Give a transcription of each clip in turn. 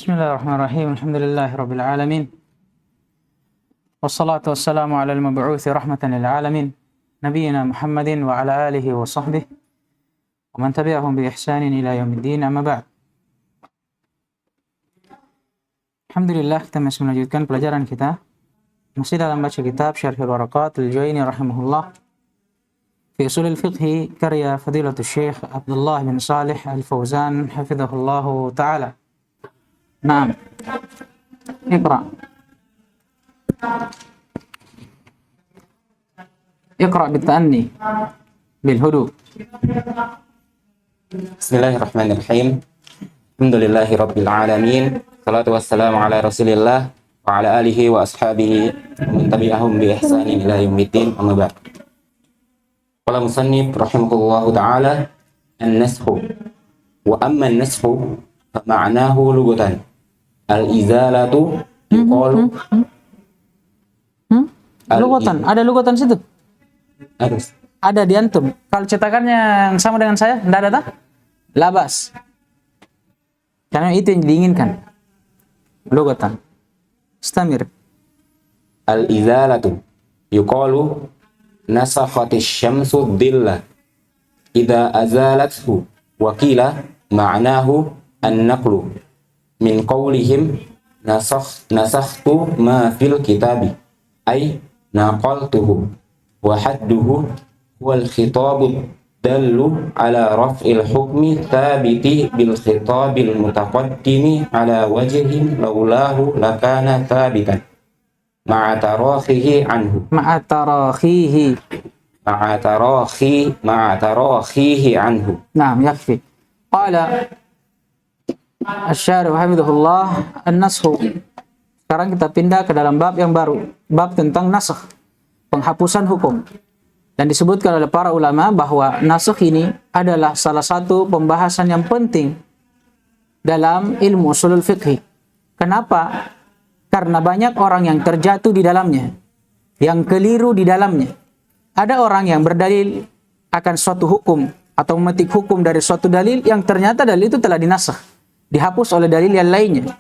Bismillahirrahmanirrahim. Alhamdulillahirabbil alamin. Wassalatu wassalamu ala al-mab'uts rahmatan lil alamin, nabiyyina Muhammadin wa ala alihi wa sahbihi wa man tabi'ahum bi ihsanin ila yaumiddin, amma ba'd. Alhamdulillah, kita masih melanjutkan pelajaran kita masih dalam baca kitab Syarhul Waraqat al-Juwaini rahimahullah fi usulil fiqh karya Fadilatul Syekh Abdullah bin Shalih Al-Fauzan hafizahullahu taala. Naam. Iqra. Iqra bita'anni bil hudu. Bismillahirrahmanirrahim. Alhamdulillahi rabbil alamin. Salatu wassalamu ala Rasulillah wa ala alihi wa ashabihi wa man tabi'ahum bi ihsanin ila yaumiddin, amma ba'd. Qala musannif rahimahullahu ta'ala an-nasxu. Wa amma an-nasxu fa ma'nahu lughatan al-izalatu yuqalu Lughatan, ada lughatan situ? harus Ada di antum. Kalau cetakannya yang sama dengan saya, enggak ada tak? Labas. Karena itu yang diinginkan. Lughatan. Istamir. al-izalatu yuqalu nasakhatis syamsu dhilla idza azalathu wa qila ma'nahu an-naqlu min qawlihim nasakhtu ma fil kitabi ay naqaltuhu wa hadduhu wal khitabu dallu ala raf'il hukmi thabiti bil khitabil mutaqaddimi ala wajhin laulahu lakana thabitan ma'a tarakhihi anhu ma'a tarakhihi anhu. Naam, yakfi. Qala Asy-Syarih hafizahullah an-nasxu. Sekarang kita pindah ke dalam bab yang baru, bab tentang nasakh, penghapusan hukum. Dan disebutkan oleh para ulama bahwa nasakh ini adalah salah satu pembahasan yang penting dalam ilmu ushulul fiqh. Kenapa? Karena banyak orang yang terjatuh di dalamnya, yang keliru di dalamnya. Ada orang yang berdalil akan suatu hukum atau memetik hukum dari suatu dalil yang ternyata dalil itu telah dinasakh, dihapus oleh dalil yang lainnya,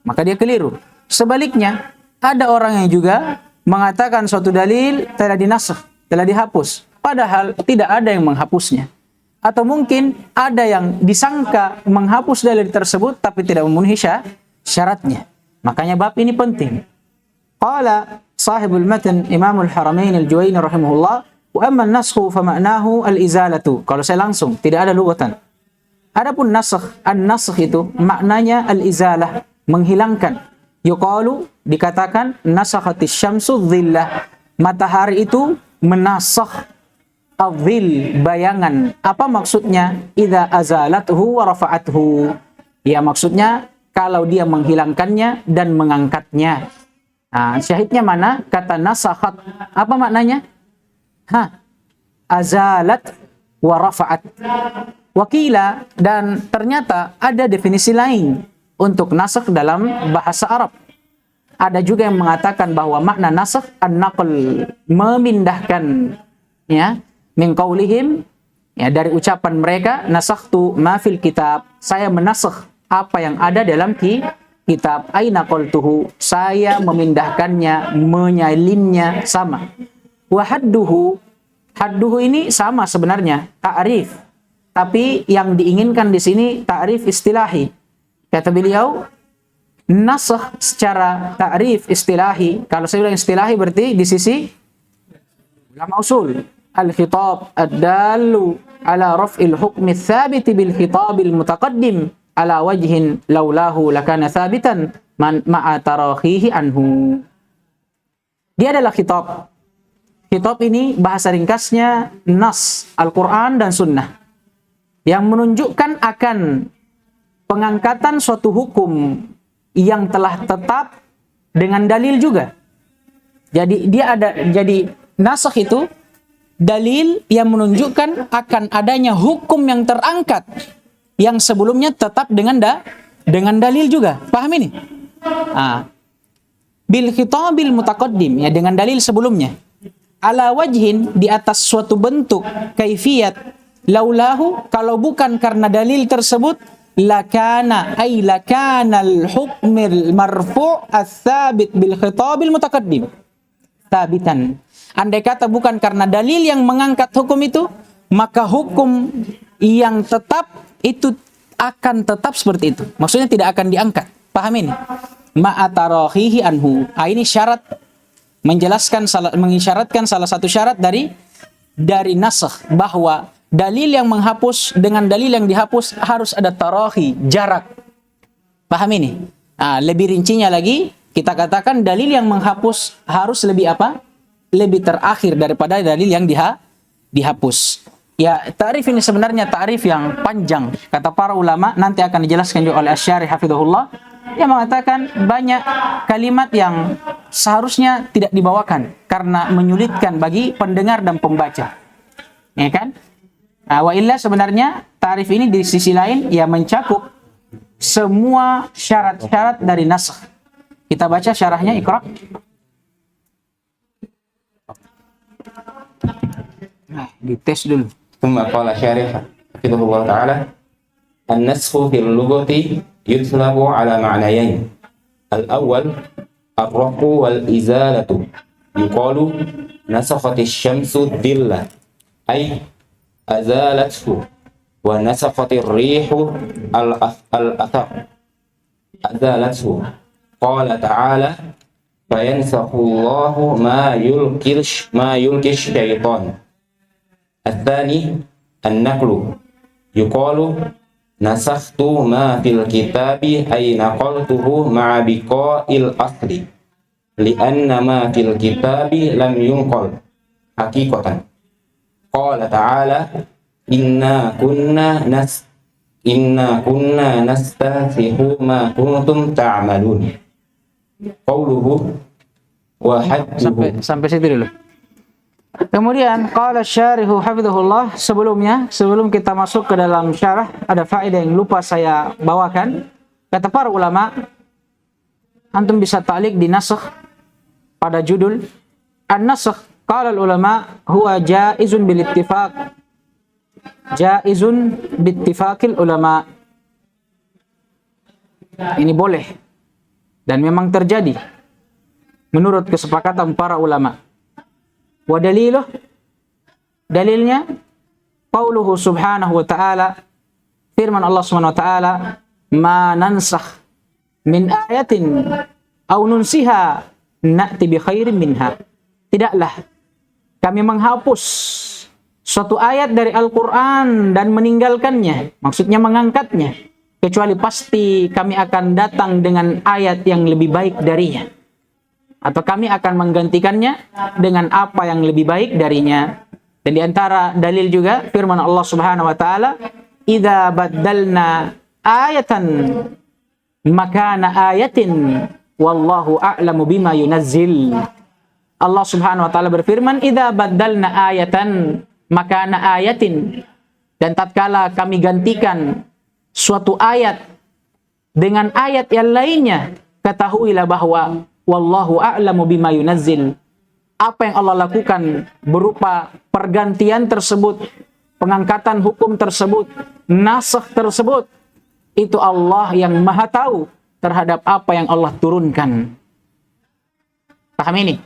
maka dia keliru. Sebaliknya, ada orang yang juga mengatakan suatu dalil telah dinasakh, telah dihapus, padahal tidak ada yang menghapusnya. Atau mungkin ada yang disangka menghapus dalil tersebut tapi tidak memenuhi syaratnya. Makanya bab ini penting. Qala sahibul matan Imamul Haramain Al-Juwaini rahimahullah, wa amma an-naskhu fa ma'nahu al-izalatu. Kalau saya langsung, tidak ada lughatan. Adapun nasakh, an-nasakh itu maknanya al-izalah, menghilangkan. Yuqalu, dikatakan nasakhatis syamsu dhillah, matahari itu menasakh adh-dhil, bayangan. Apa maksudnya? Idza azalathu wa rafa'athu. Ya, maksudnya kalau dia menghilangkannya dan mengangkatnya. Nah, syahidnya mana? Kata nasakhat. Apa maknanya? Azalat wa rafa'at. Wakila, dan ternyata ada definisi lain untuk nasakh dalam bahasa Arab. Ada juga yang mengatakan bahwa makna nasakh an-naql, memindahkan, ya, min qaulihim, ya, dari ucapan mereka, nasakhtu ma fil kitab, saya menasakh apa yang ada dalam kitab, aina qultuhu, saya memindahkannya, menyalinnya, sama. Wa hadduhu, hadduhu ini sama sebenarnya, ta'rif. Tapi yang diinginkan di sini ta'rif istilahi. Kata beliau, nasakh secara ta'rif istilahi. Kalau saya bilang istilahi berarti di sisi ulama usul. Al-khitab ad-dallu ala raf'il hukmi tsabiti bil khitabil mutaqaddim ala wajhin laulahu lakana tsabitan ma'a tarakhihi anhu. Dia adalah khitab. Khitab ini bahasa ringkasnya nas, Al-Quran dan Sunnah, yang menunjukkan akan pengangkatan suatu hukum yang telah tetap dengan dalil juga. Jadi jadi nasakh itu dalil yang menunjukkan akan adanya hukum yang terangkat yang sebelumnya tetap dengan dalil juga. Paham ini? Bil khitabil mutaqaddim, ya, dengan dalil sebelumnya. Ala wajhin, di atas suatu bentuk, kaifiyat, laulahu, kalau bukan karena dalil tersebut, lakana ay lakana al-hukmil marfu' ats-tsabit bil khitabil mutaqaddim tsabitan. Andai kata bukan karena dalil yang mengangkat hukum itu, maka hukum yang tetap itu akan tetap seperti itu. Maksudnya tidak akan diangkat. Paham ini? Ma'atarahihi anhu. Ini syarat mengisyaratkan salah satu syarat dari nasakh, bahwa dalil yang menghapus dengan dalil yang dihapus harus ada tarahi, jarak. Paham ini? Lebih rincinya lagi, kita katakan dalil yang menghapus harus lebih apa? Lebih terakhir daripada dalil yang dihapus. Ya, ta'rif ini sebenarnya ta'rif yang panjang. Kata para ulama, nanti akan dijelaskan juga oleh Asy-Syarih hafizahullah, yang mengatakan banyak kalimat yang seharusnya tidak dibawakan karena menyulitkan bagi pendengar dan pembaca. Ya kan? Wa illa sebenarnya ta'rif ini di sisi lain ya mencakup semua syarat-syarat dari nasakh. Kita baca syarahnya, Iqra. Dites dulu. ثم قال شارح حفظه الله تعالى: النسخ في اللغة يطلق على معنيين. الأول الرفع والإزالة، يقال نسخت الشمس الظل أي أزالته، ونسخت الريح الأثر أزالته. قال تعالى: فينسخ الله ما يلقي الشيطان. الثاني النقل، يقال نسخت ما في الكتاب أي نقلته مع بقاء الأصل، لأن ما في الكتاب لم ينقل حقيقة. قال تعالى: إنا كنا نستنسخ ما كنتم تعملون. قوله وحده. Sampai situ dulu. Kemudian qala syarihu hafizahullah, sebelum kita masuk ke dalam syarah, ada faedah yang lupa saya bawakan. Kata para ulama, antum bisa ta'liq di nasakh pada judul. An-nasakh qala ulama huwa jaizun bil ittifaq. Jaizun bi ittifaqil ulama. Ini boleh dan memang terjadi menurut kesepakatan para ulama. Wa daliluh, dalilnya qauluhu subhanahu wa ta'ala, firman Allah subhanahu wa ta'ala, ma nansakh min ayatin aw nunsiha na'ti bi khairin minha. Tidaklah kami menghapus suatu ayat dari Al-Quran dan meninggalkannya, maksudnya mengangkatnya, kecuali pasti kami akan datang dengan ayat yang lebih baik darinya, atau kami akan menggantikannya dengan apa yang lebih baik darinya. Dan di antara dalil juga firman Allah Subhanahu wa taala, "Idza baddalna ayatan makana ayatin wallahu a'lamu bima yunazzil." Allah Subhanahu wa taala berfirman, "Idza baddalna ayatan makana ayatin." Dan tatkala kami gantikan suatu ayat dengan ayat yang lainnya, ketahuilah bahwa wallahu a'lamu bima yunazzil. Apa yang Allah lakukan berupa pergantian tersebut, pengangkatan hukum tersebut, nasakh tersebut, itu Allah yang maha tahu terhadap apa yang Allah turunkan. Paham ini?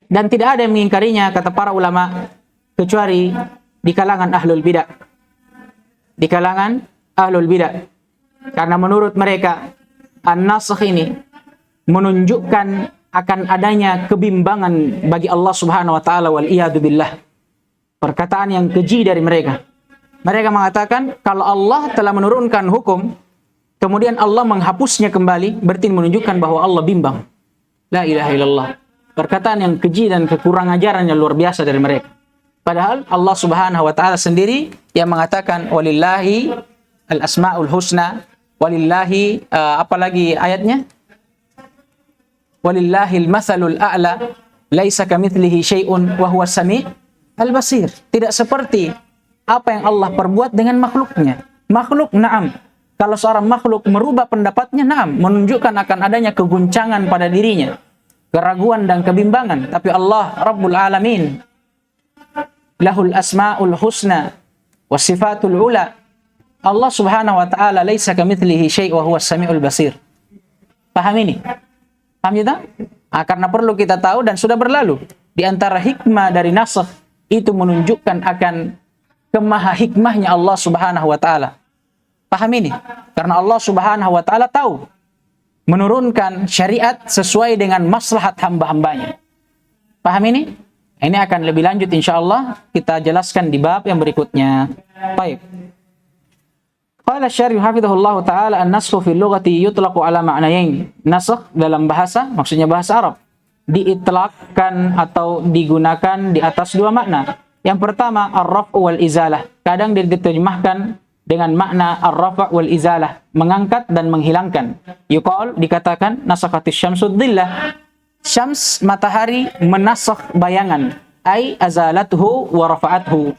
Dan tidak ada yang mengingkarinya, kata para ulama, kecuali di kalangan ahlul bidah. Di kalangan ahlul bidah. Karena menurut mereka, an-nasakh ini menunjukkan akan adanya kebimbangan bagi Allah Subhanahu wa taala, wal iyadu billah. Perkataan yang keji dari mereka. Mereka mengatakan kalau Allah telah menurunkan hukum, kemudian Allah menghapusnya kembali, berarti menunjukkan bahwa Allah bimbang. La ilaha illallah. Perkataan yang keji dan kekurang ajaran yang luar biasa dari mereka. Padahal Allah Subhanahu wa taala sendiri yang mengatakan walillahi al-asmaul husna, walillahi apalagi ayatnya? Walillahil matsalul a'la, laisa kamitslihi syai'un wa huwas sami' al-basir. Tidak seperti apa yang Allah perbuat dengan makhluknya. Makhluk, na'am. Kalau seorang makhluk merubah pendapatnya, na'am, menunjukkan akan adanya keguncangan pada dirinya, keraguan dan kebimbangan. Tapi Allah Rabbul Alamin, lahul asma'ul husna was sifatul ula. Allah Subhanahu wa taala laisa kamitslihi syai' wa huwas samiul basir. Paham ini? Paham kita? Karena perlu kita tahu dan sudah berlalu. Di antara hikmah dari nasakh itu menunjukkan akan kemaha hikmahnya Allah Subhanahu wa taala. Paham ini? Karena Allah Subhanahu wa taala tahu menurunkan syariat sesuai dengan maslahat hamba-hambanya. Paham ini? Ini akan lebih lanjut insyaallah kita jelaskan di bab yang berikutnya. Baik. Qala syarih hafizahullah taala an-nasakh fi lughati yutlaqu ala ma'nayain. Nasakh dalam bahasa, maksudnya bahasa Arab, diitlaqkan atau digunakan di atas dua makna. Yang pertama ar-raf'u wal izalah. Kadang diterjemahkan dengan makna ar-raf' wal izalah, mengangkat dan menghilangkan. Yuqal, dikatakan nasakhatis syamsud dhillah. Syams, matahari, menasakh bayangan. Ai azalathu wa rafa'athu.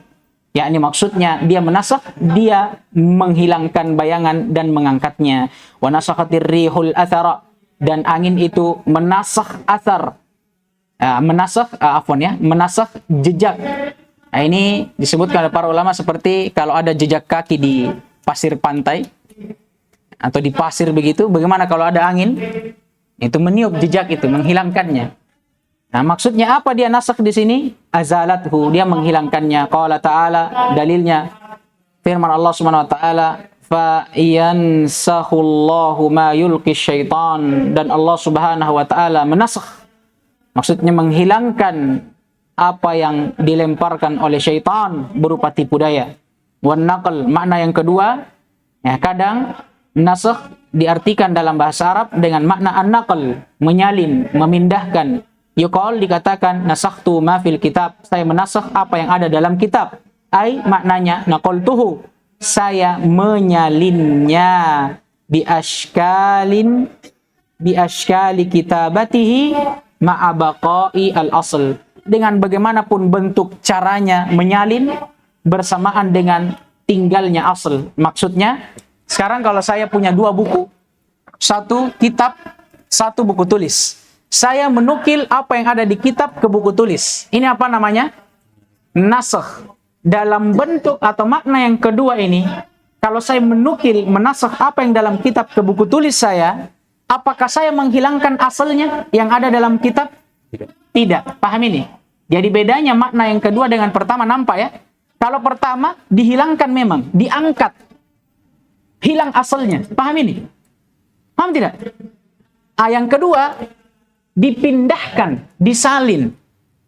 Yakni maksudnya dia menasakh, dia menghilangkan bayangan dan mengangkatnya. Wa nasakhatir rihul athara, dan angin itu menasakh athar. Menasakh jejak. Nah, ini disebutkan oleh para ulama seperti kalau ada jejak kaki di pasir pantai atau di pasir begitu, bagaimana kalau ada angin? Itu meniup jejak itu, menghilangkannya. Nah, maksudnya apa dia nasakh di sini? Azalathu, dia menghilangkannya. Qala ta'ala, dalilnya firman Allah Subhanahu wa taala, fa yansakhullahu ma yulqi syaitan, dan Allah Subhanahu wa taala menasakh, maksudnya menghilangkan apa yang dilemparkan oleh syaitan berupa tipu daya. Wan naql, makna yang kedua, ya, kadang nasakh diartikan dalam bahasa Arab dengan makna an-naql, menyalin, memindahkan. Yuqal, dikatakan nasakhtu ma fil kitab, saya menasakh apa yang ada dalam kitab. Ai, maknanya naqaltuhu, saya menyalinnya bi ashkali kitabatihi ma'a baqa'i al-asl, dengan bagaimanapun bentuk caranya menyalin bersamaan dengan tinggalnya asal. Maksudnya, sekarang kalau saya punya dua buku, satu kitab, satu buku tulis. Saya menukil apa yang ada di kitab ke buku tulis. Ini apa namanya? Nasakh. Dalam bentuk atau makna yang kedua ini, kalau saya menukil, menasakh apa yang dalam kitab ke buku tulis saya, apakah saya menghilangkan asalnya yang ada dalam kitab? Tidak. Paham ini? Jadi bedanya makna yang kedua dengan pertama, nampak ya? Kalau pertama dihilangkan memang, diangkat, hilang asalnya. Paham ini? Paham tidak? Yang kedua dipindahkan, disalin,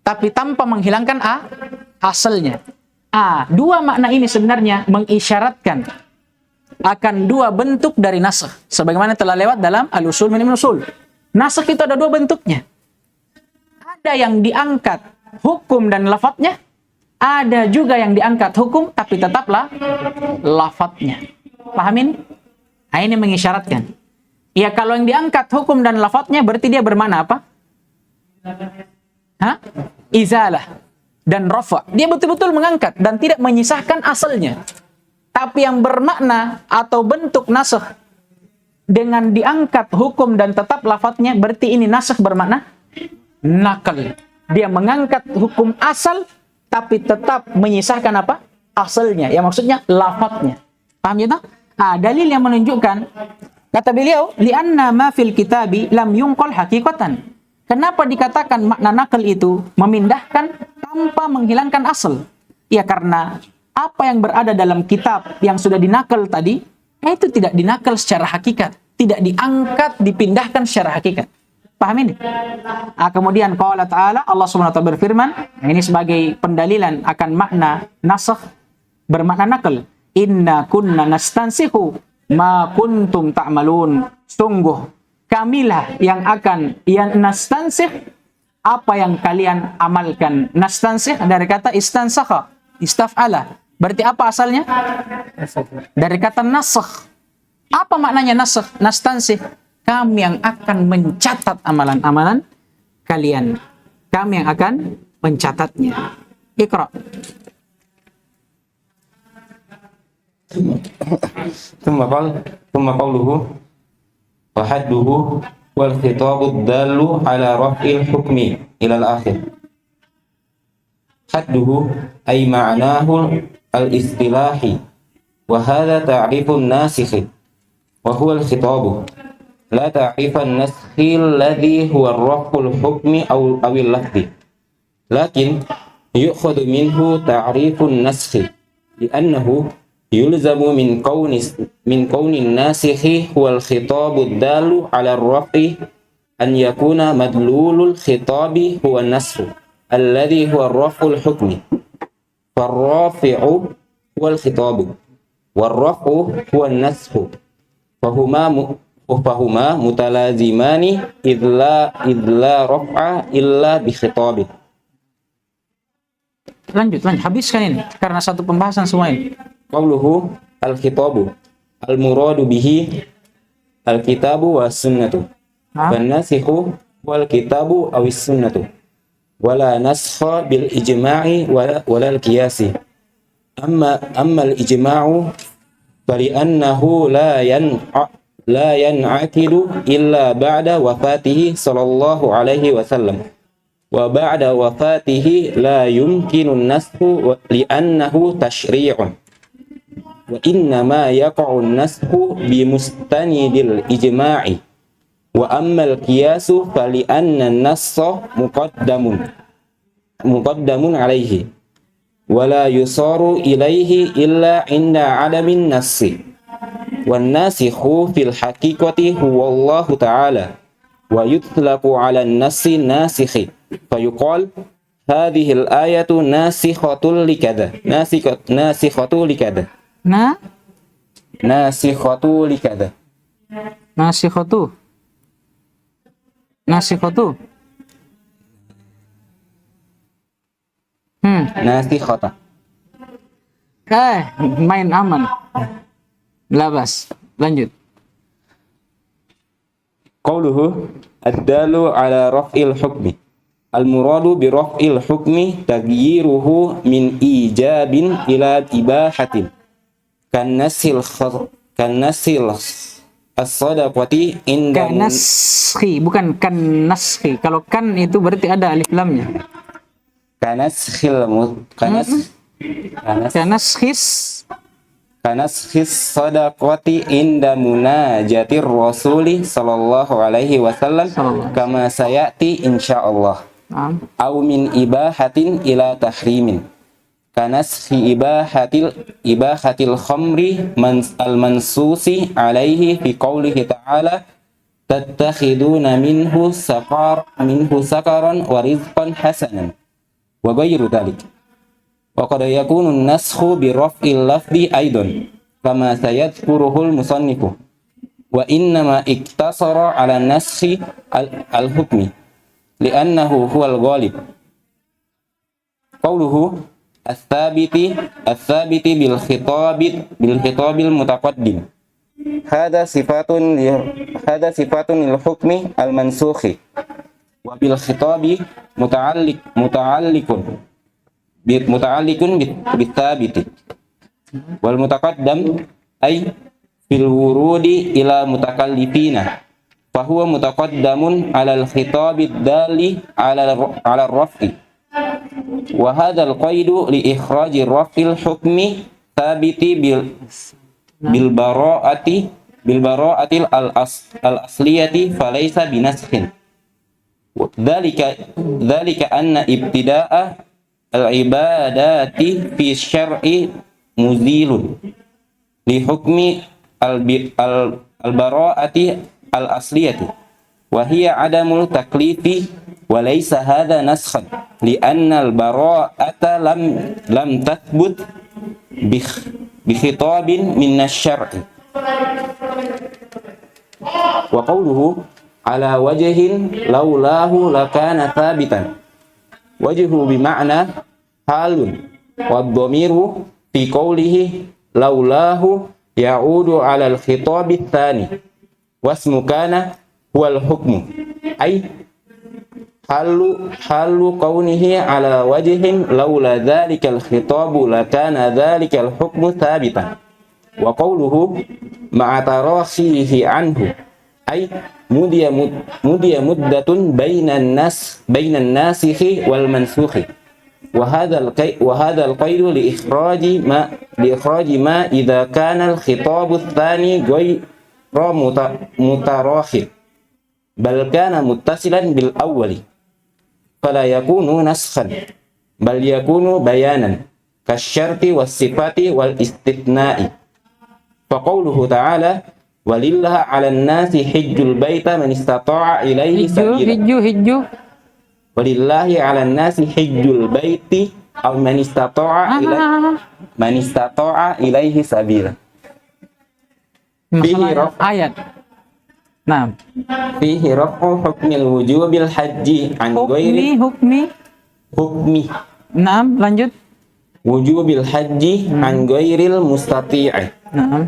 tapi tanpa menghilangkan asalnya. Dua makna ini sebenarnya mengisyaratkan akan dua bentuk dari nasakh, sebagaimana telah lewat dalam al-usul min usul. Nasakh itu ada dua bentuknya. Ada yang diangkat hukum dan lafadznya, ada juga yang diangkat hukum tapi tetaplah lafadznya. Pahamin? Ini mengisyaratkan. Ya, kalau yang diangkat hukum dan lafadznya berarti dia bermakna apa? Izalah dan rafa. Dia betul-betul mengangkat dan tidak menyisahkan asalnya. Tapi yang bermakna atau bentuk nasakh dengan diangkat hukum dan tetap lafadznya, berarti ini nasakh bermakna nakal. Dia mengangkat hukum asal tapi tetap menyisahkan apa? Asalnya. Ya, maksudnya lafadznya. Paham ya? Dalil yang menunjukkan, kata beliau, li'anna ma fil kitabi lam yunqal haqiqatan. Kenapa dikatakan makna nakal itu memindahkan tanpa menghilangkan asal? Ya, karena apa yang berada dalam kitab yang sudah dinakal tadi, itu tidak dinakal secara hakikat, tidak diangkat, dipindahkan secara hakikat. Paham ini? Kemudian qala ta'ala, Allah Subhanahu wa taala berfirman, ini sebagai pendalilan akan makna nasakh bermakna nakal. Inna kunna nastansikhu ma kuntum ta'malun. Sungguh kamilah yang nastansik apa yang kalian amalkan. Nastansik dari kata istansakha, istaf'ala. Berarti apa asalnya? Dari kata nasakh. Apa maknanya nasakh? Nastansik, kami yang akan mencatat amalan-amalan kalian. Kami yang akan mencatatnya. Iqra. Thumma qawluhu wa hadduhu wal khitabu dallu ala raf'il hukmi ila al-akhir. hadduhu ay ma'nahu al-istilahi wa hadha ta'rifu an-nasikh wa huwa al-khitabu la ta'rifa an-naskhi alladhi huwa ar-raf'u al-hukmi aw al-lafzi lakin yu'khadhu minhu ta'rifu an-naskhi li'annahu yulzamu min kauni an-nasikhi huwa al-khitabu ad-dalu 'ala ar-raf'i an yakuna madlulul khitabi huwa an-naskh alladhi huwa ar-raf'u al-hukmi far-rafi'u huwa al-khitabu war-raf'u huwa an-naskh fahuma mutalazimani idla raf'a illa bi khitabin. Lanjut, habiskan ini karena satu pembahasan semua ini. Qauluhu al-khitabu al-muradu bihi al-kitabu was sunnatu fan-nasikhu wal kitabu awis sunnatu wala naskha bil ijma'i wala al-qiyasi amma al-ijma'u fali annahu la yan'aqidu illa ba'da wafatihi sallallahu alaihi wasallam wa ba'da wafatihi la yumkinu an-naskhu li annahu tashri'un wa innama yaqa'u an-naskhu bi mustanidil ijma'i wa amma al-qiyasu fali anna an-nassa muqaddamun alayhi wa la yusaru ilayhi illa 'inda 'adamin nassi wan nasikhu fil haqiqati huwa Allah ta'ala wa yutlaqu 'ala an-nassi nasikhi fayuqal hadhihi al-ayatu nasikhatun likadha nasikhatu likadha nasikhatu likadha nasikhatu nasikhata main aman labas. Lanjut. Qauluhu ad-dalu ala raf'il hukmi al-muradu bi raf'il hukmi taghyiruhu min ijabin ila ibahatin kan nasil as-sadaqati inda naskhi, bukan kan naskhi. Kalau kan itu berarti ada alif lamnya. Kanaskhis sadaqati inda munajatir rasuli sallallahu alaihi wasallam kama sayati insyaallah au min ibahatin ila tahrimin kanaskhi ibahatil khamri al-mansusi alaihi fi qawlihi ta'ala tattakhiduna minhu sakaran wa rizqan hasanan wa ghayru dhalik wa qad yakunu an-naskhu bi raf'il lafzi aidan kama sayadhkuruhul musannifu wa innama iktasara ala naskhi al-hukmi li'annahu huwal ghalib. Qauluhu ats-tsabiti bil khitabil mutaqaddim hadha sifatun lil hukmi al-mansukhi wa bil khitabi muta'alliqun bit-tsabiti wal mutaqaddam ay fil wurudi ila mutakallifina fa huwa mutaqaddamun 'ala al-khitabi ad-dali 'ala ar-raf'i wa hadha al-qaidu li ikhraji raf'il hukmi thabiti bil bara'atil al-asliyati falaysa binaskhin dhalika anna ibtida'a al-ibadati fi syar'i muzilun li hukmi al-bara'ati al-asliyati wa hiya adamul taklifi wa laysa hadha naskhan li anna al-bara'ata lam tathbut bi khitabin min asy-syar'i wa qawluhu ala wajhin laulahu lakana thabitan wajhu bima'na halun wa dhamiru fi qawlihi laulahu ya'udu 'ala al-khitab ats-tsani wasmu kana huwal hukmu ay halu kaunihi 'ala wajhin laula dzalika al-khitab lakana dzalika al-hukmu thabitan wa qawluhu ma'a tarasihi anhu ay mudiya muddatun bainan nasikhi wal mansukhi وهذا القيد لإخراج ما إذا كان الخطاب الثاني غير متراخٍ بل كان متصلا بالأول فلا يكون نسخا بل يكون بيانا كالشرط والصفات والاستثناء فقوله تعالى ولله على الناس حج البيت من استطاع إليه سبيلا ولله على الناس حج البيت أو من استطاع إليه سبيلا فيه رفع ayat. Nah, فيه رفع حكم الوجوب الحج عن غير حكم Nah, lanjut. وجوب الحج عن غير المستطيع Nah,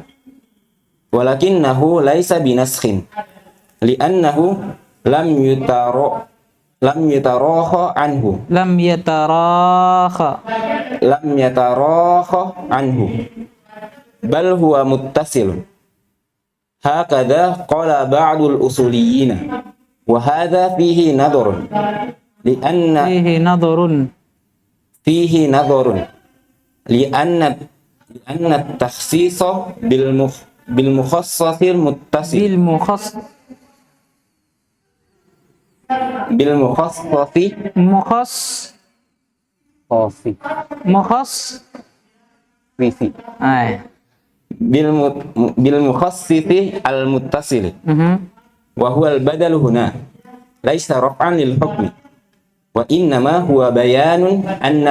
ولكنه ليس بنسخ لأنه لم يتراخ عنه لم يتراخ عنه بل هو متصل هكذا قال بعض الأصوليين وهذا فيه نظر لأن التخصيص بالمخصص المتصل بالمخصص المتصل وهو البدل هنا ليس رفعا للحكم وإنما هو بيان أن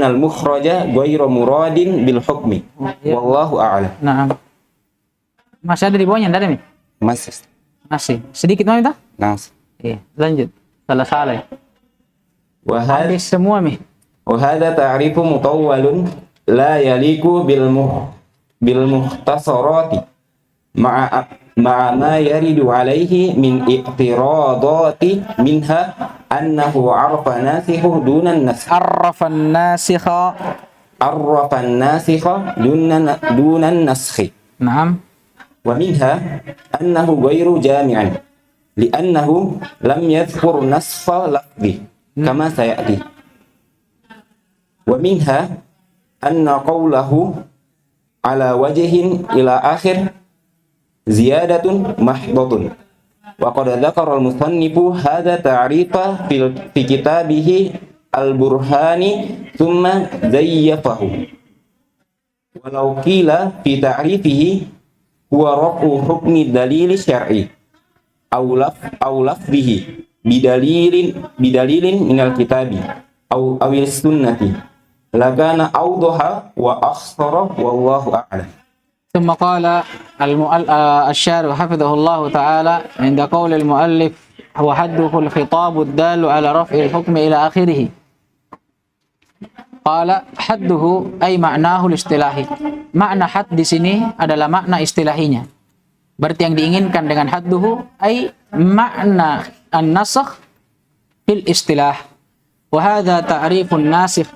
المخرج غير مراد بالحكم والله أعلم. Nah. Masih ada di bawahnya, enggak ada nih? Masih. Sedikit mau minta? Iya, lanjut. Salah. Habis semua nih. وهذا تعريف مطول لا يليق بالمختصرات مع ما يرد عليه من اعتراضات منها أنه عرف الناسخ دون النسخ دون النسخ نعم ومنها أنه غير جامع لأنه لم يذكر نسخ لفظه كما سيأتي ومنها أن قوله على وجه إلى آخر زيادة محضة وقد ذكر المصنف هذا تعريف في كتابه البرهان ثم زيفه ولو قيل في تعريفه هو رفع حكم الدليل الشرعي أو لفظه بدليل من الكتاب أو السنة لكان أوضح وأخصر والله أعلم. ثم قال الشارح حفظه الله تعالى عند قول المؤلف هو حده الخطاب الدال على رفع الحكم إلى آخره. قال حده أي معناه الاصطلاحي. Makna had di sini adalah makna istilahinya. Berarti yang diinginkan dengan hadduhu ay makna an-nasakh fil istilah. Wa hadha ta'rifun nasikh.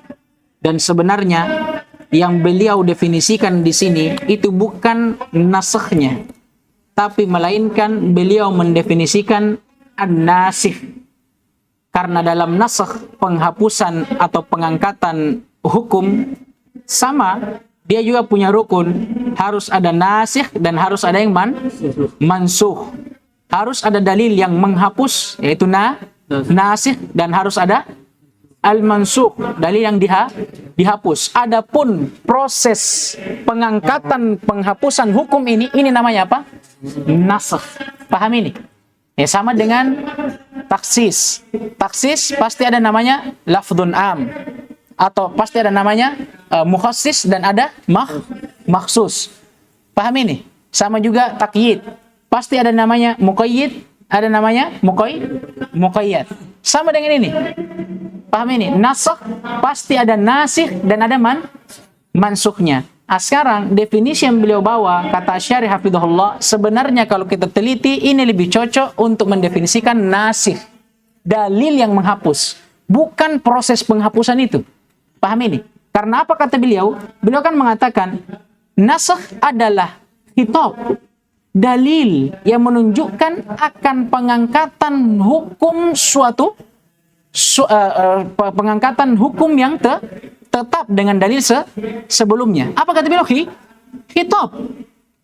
Dan sebenarnya yang beliau definisikan di sini itu bukan nasakhnya, tapi melainkan beliau mendefinisikan an-nasikh. Karena dalam nasakh penghapusan atau pengangkatan hukum sama, dia juga punya rukun, harus ada nasikh dan harus ada yang mansukh. Harus ada dalil yang menghapus yaitu nasikh dan harus ada al-mansukh, dalil yang dihapus. Adapun proses pengangkatan penghapusan hukum ini namanya apa? Nasakh. Paham ini? Ya sama dengan taksis. Taksis pasti ada namanya lafdun am atau pasti ada namanya mukhassis dan ada makhsus. Paham ini? Sama juga takyid. Pasti ada namanya muqayyid, ada namanya muqayyad. Sama dengan ini. Paham ini? Nasakh pasti ada nasikh dan ada mansukhnya. Sekarang definisi yang beliau bawa, kata Syarih hafidhahullah, sebenarnya kalau kita teliti ini lebih cocok untuk mendefinisikan nasikh, dalil yang menghapus, bukan proses penghapusan itu. Paham ini? Karena apa kata beliau? Beliau kan mengatakan nasakh adalah khitab, dalil yang menunjukkan akan pengangkatan hukum suatu pengangkatan hukum yang tetap dengan dalil sebelumnya. Apa kata beliau? Khitab.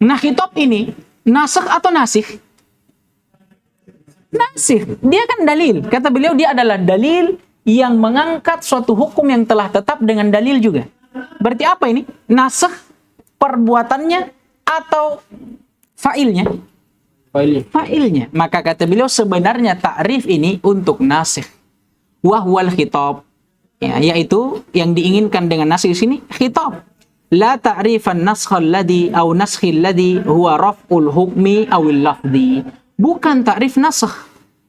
Nah, khitab ini nasakh atau nasikh? Nasikh. Dia kan dalil. Kata beliau dia adalah dalil yang mengangkat suatu hukum yang telah tetap dengan dalil juga. Berarti apa ini? Nasakh perbuatannya atau fa'ilnya? Fa'ilnya. Maka kata beliau sebenarnya ta'rif ini untuk nasikh. Wahwal khitab. Ya, yaitu yang diinginkan dengan nasikh di sini khitab. La ta'rifan naskhal ladhi au naskhil ladhi huwa raf'ul hukmi awil lafzi. Bukan ta'rif nasakh.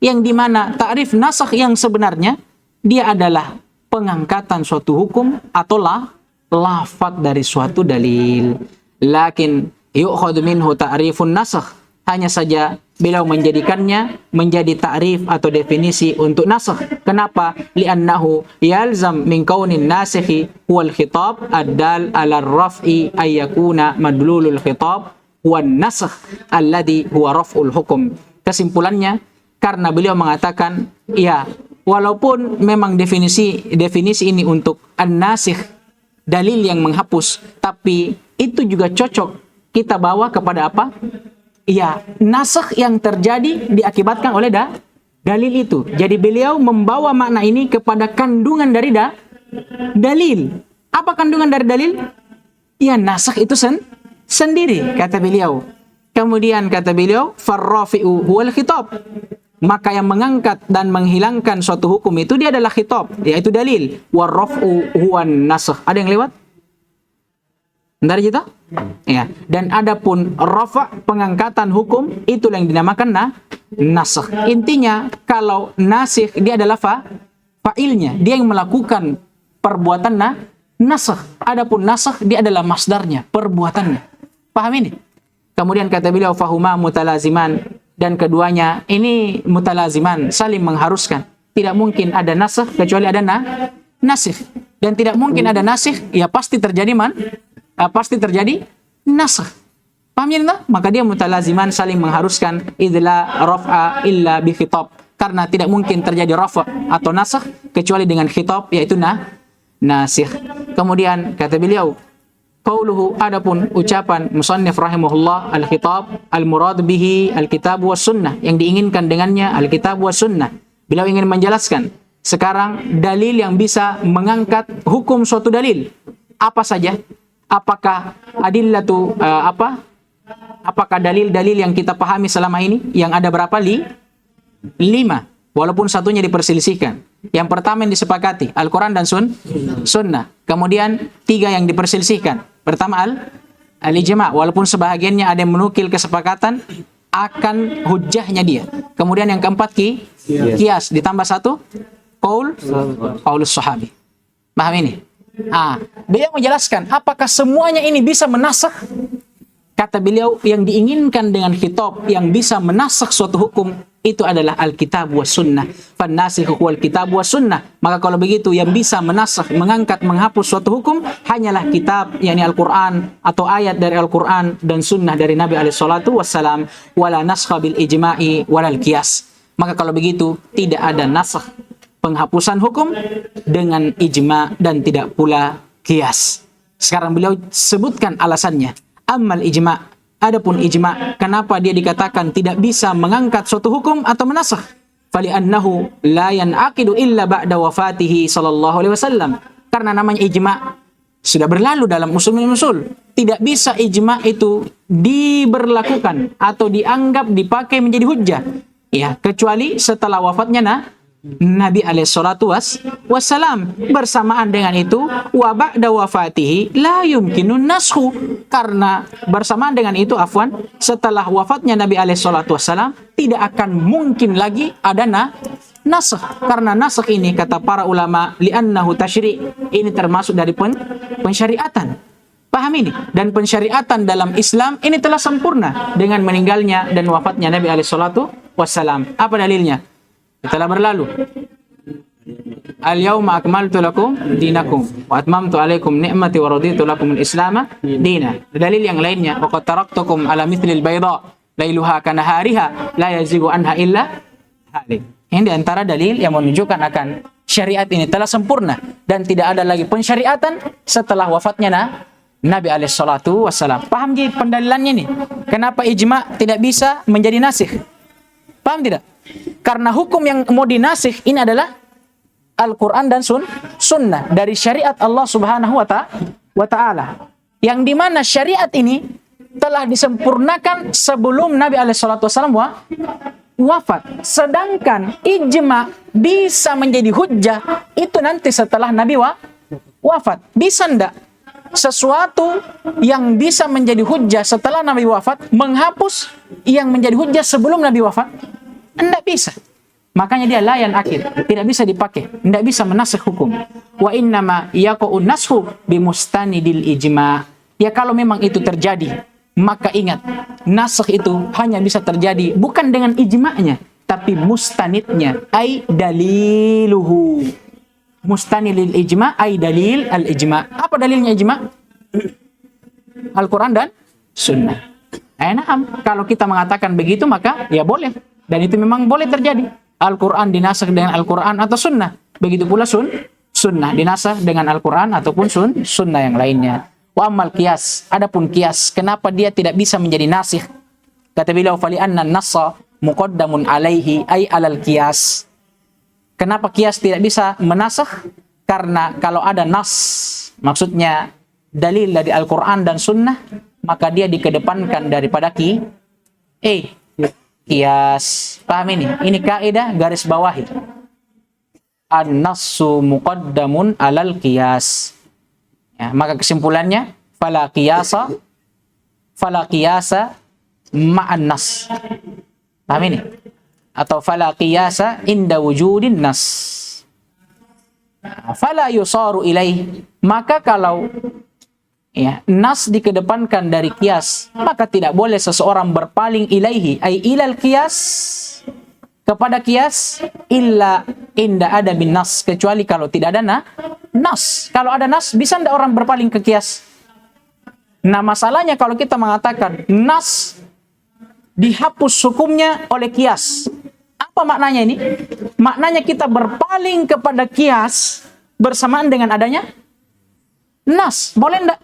Yang dimana ta'rif nasakh yang sebenarnya dia adalah pengangkatan suatu hukum atau lafaz dari suatu dalil. Lakin yu'khadhu minhu ta'rifun nasakh. Hanya saja beliau menjadikannya menjadi ta'rif atau definisi untuk nasakh. Kenapa? Li'annahu yalzam min kaunin nasikhi huwal khitab ad-dal 'ala ar-raf'i ay yakuna madlulul khitab huwan nasakh alladhi huwa raf'ul hukum. Kesimpulannya, karena beliau mengatakan, ya, walaupun memang definisi ini untuk an-nasikh, dalil yang menghapus, tapi itu juga cocok kita bawa kepada apa? Ya, nasakh yang terjadi diakibatkan oleh dalil itu. Jadi beliau membawa makna ini kepada kandungan dari dalil. Apa kandungan dari dalil? Ya, nasakh itu sendiri, kata beliau. Kemudian kata beliau, farrafi'u huwal khitab. Maka yang mengangkat dan menghilangkan suatu hukum itu dia adalah khitab, yaitu dalil. Warraf'u huwan nasakh. Ada yang lewat? Bentar kita? Ya. Dan adapun rafa' pengangkatan hukum itu yang dinamakan nasakh. Intinya kalau nasikh dia adalah fa'ilnya, dia yang melakukan perbuatan nasakh. Adapun nasakh dia adalah masdarnya, perbuatannya. Paham ini? Kemudian kata beliau fahuma mutalaziman, dan keduanya ini mutalaziman, saling mengharuskan. Tidak mungkin ada nasakh kecuali ada nasikh. Dan tidak mungkin ada nasikh, ya pasti terjadi pasti terjadi nasakh. Paham ya? Maka dia mutalaziman, saling mengharuskan. Idla raf'a illa bi khitab. Karena tidak mungkin terjadi rafa' atau nasakh kecuali dengan khitab, yaitu nasikh. Kemudian kata beliau, qauluhu, adapun ucapan musannif rahimahullah, al-khitab al-murad bihi al-kitab was sunnah, yang diinginkan dengannya al-kitab was sunnah. Beliau ingin menjelaskan sekarang dalil yang bisa mengangkat hukum suatu dalil. Apa saja? Apakah adillatu apakah dalil-dalil yang kita pahami selama ini yang ada berapa? 5. Walaupun satunya diperselisihkan. Yang pertama yang disepakati Al-Quran dan Sunnah. Kemudian 3 yang diperselisihkan. Pertama al-ijma', walaupun sebahagiannya ada yang menukil kesepakatan akan hujjahnya dia. Kemudian yang keempat qiyas, ditambah 1 qaulus sahabi. Paham ini? Beliau menjelaskan apakah semuanya ini bisa menasakh. Kata beliau yang diinginkan dengan khitab yang bisa menasakh suatu hukum itu adalah al-kitab was sunnah. Fan-nasikhu wal kitab was sunnah. Maka kalau begitu yang bisa menasakh, mengangkat, menghapus suatu hukum hanyalah kitab, yakni Al-Qur'an atau ayat dari Al-Qur'an dan sunnah dari Nabi alaihi salatu wassalam, wala naskha bil ijma'i walal qiyas. Maka kalau begitu tidak ada nasakh, penghapusan hukum dengan ijma' dan tidak pula qiyas. Sekarang beliau sebutkan alasannya. Ammal ijma', adapun ijma', kenapa dia dikatakan tidak bisa mengangkat suatu hukum atau menasakh? Fali annahu la yan'aqidu illa ba'da wafatihi sallallahu alaihi wasallam. Karena namanya ijma' sudah berlalu dalam usul. Tidak bisa ijma' itu diberlakukan atau dianggap dipakai menjadi hujjah, ya, kecuali setelah wafatnya Nabi alaihi salatu wassalam. Bersamaan dengan itu wa ba'da wafatihi la yumkinun naskhu, karena bersamaan dengan itu setelah wafatnya Nabi alaihi salatu wassalam tidak akan mungkin lagi ada nasakh. Karena nasakh ini kata para ulama li'annahu tasyri', ini termasuk dari pensyariatan. Paham ini? Dan pensyariatan dalam Islam ini telah sempurna dengan meninggalnya dan wafatnya Nabi alaihi salatu wassalam. Apa dalilnya? Telah berlalu. Al-yawma akmaltu lakum dinakum wa atmamtu alaikum ni'mati wa raditu lakum al-islama dina. Dalil yang lainnya, wa qad taraktukum ala mithlil bayda lailuha kanahariha la yazigu anha illa halik. Ini di antara dalil yang menunjukkan akan syariat ini telah sempurna dan tidak ada lagi pensyariatan setelah wafatnya Nabi alaihi salatu wassalam. Paham ji pendalilannya nih? Kenapa ijma tidak bisa menjadi nasikh? Paham tidak? Karena hukum yang mau dinasikh ini adalah Al-Quran dan sunnah dari syariat Allah subhanahu wa ta'ala. Yang dimana syariat ini telah disempurnakan sebelum Nabi alaihi salatu wassalam wafat. Sedangkan ijma bisa menjadi hujjah itu nanti setelah Nabi wafat. Bisa ndak sesuatu yang bisa menjadi hujjah setelah Nabi wafat menghapus yang menjadi hujjah sebelum Nabi wafat? Ndak bisa. Makanya dia layan akhir, tidak bisa dipakai, ndak bisa menasikh hukum. Wa innama yaqa'un nashu bimustanidil ijma. Ya kalau memang itu terjadi, maka ingat, nasikh itu hanya bisa terjadi bukan dengan ijma'nya, tapi mustanidnya, ay daliluhu. Mustanidil ijma' ay dalil al-ijma'. Apa dalilnya ijma'? Al-Quran dan sunnah. Nah, kalau kita mengatakan begitu, maka ya boleh. Dan itu memang boleh terjadi. Al-Quran dinasakh dengan Al-Quran atau sunnah. Begitu pula sunnah dinasakh dengan Al-Quran ataupun sunnah yang lainnya. Wa ammal qiyas, adapun qiyas, kenapa dia tidak bisa menjadi nasikh? Kata beliau, fali anna an-nassa muqaddamun alaihi ay alal qiyas. Kenapa qiyas tidak bisa menasakh? Karena kalau ada nas, maksudnya dalil dari Al-Quran dan sunnah, maka dia dikedepankan daripada qiyas. Paham ini? Ini kaidah garis bawahi. An-nassu muqaddamun alal qiyas. Ya, maka kesimpulannya fala qiyasa ma'an nas. Paham ini? Atau fala qiyasa inda wujudin nas. Fala yusaru ilaih. Maka kalau nas dikedepankan dari qiyas, maka tidak boleh seseorang berpaling ilaihi ay ilal qiyas, kepada qiyas illa inda ada bin nas, kecuali kalau tidak ada nas. Kalau ada nas, bisa ndak orang berpaling ke qiyas? Nah, masalahnya kalau kita mengatakan nas dihapus hukumnya oleh qiyas, apa maknanya ini? Maknanya kita berpaling kepada qiyas bersamaan dengan adanya nas. Boleh ndak?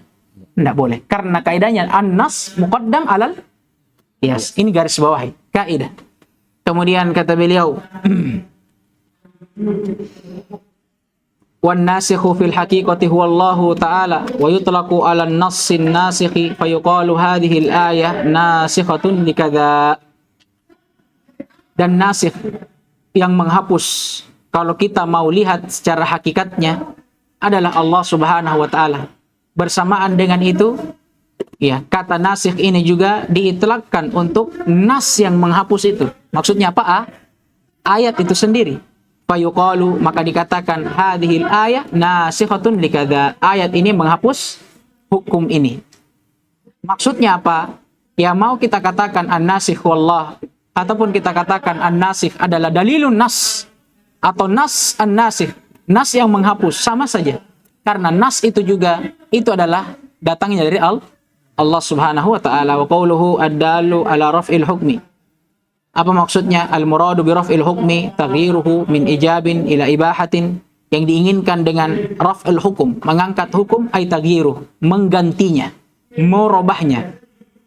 Ndak boleh. Karena kaidahnya an-nas muqaddam alal qiyas. Ini garis bawahi, kaidah. Kemudian kata beliau, wan nasikhu fil haqiqati huwa Allah ta'ala wa yutlaqu 'ala an-nassin nasikhi fa yuqalu hadhihi al-ayah nasikhatun likadza. Dan nasikh yang menghapus, kalau kita mau lihat secara hakikatnya, adalah Allah Subhanahu wa ta'ala. Bersamaan dengan itu, ya, kata nasikh ini juga diitlaqkan untuk nas yang menghapus itu. Maksudnya apa? Ayat itu sendiri. Fayuqalu, maka dikatakan hadhil ayah nasikhatun likadza. Ayat ini menghapus hukum ini. Maksudnya apa? Ya, mau kita katakan an-nasikh wallah, ataupun kita katakan an-nasikh adalah dalilun nas, atau nas an-nasikh, nas yang menghapus, sama saja. Karena nas itu juga, itu adalah datangnya dari Allah Subhanahu wa ta'ala. Wa qawluhu ad-dalu ala raf'il hukmi. Apa maksudnya? Al-muradu bi raf'il hukmi taghyiruhu min ijabin ila ibahatin. Yang diinginkan dengan raf'il hukum, mengangkat hukum, ay taghyiruh, menggantinya, merubahnya.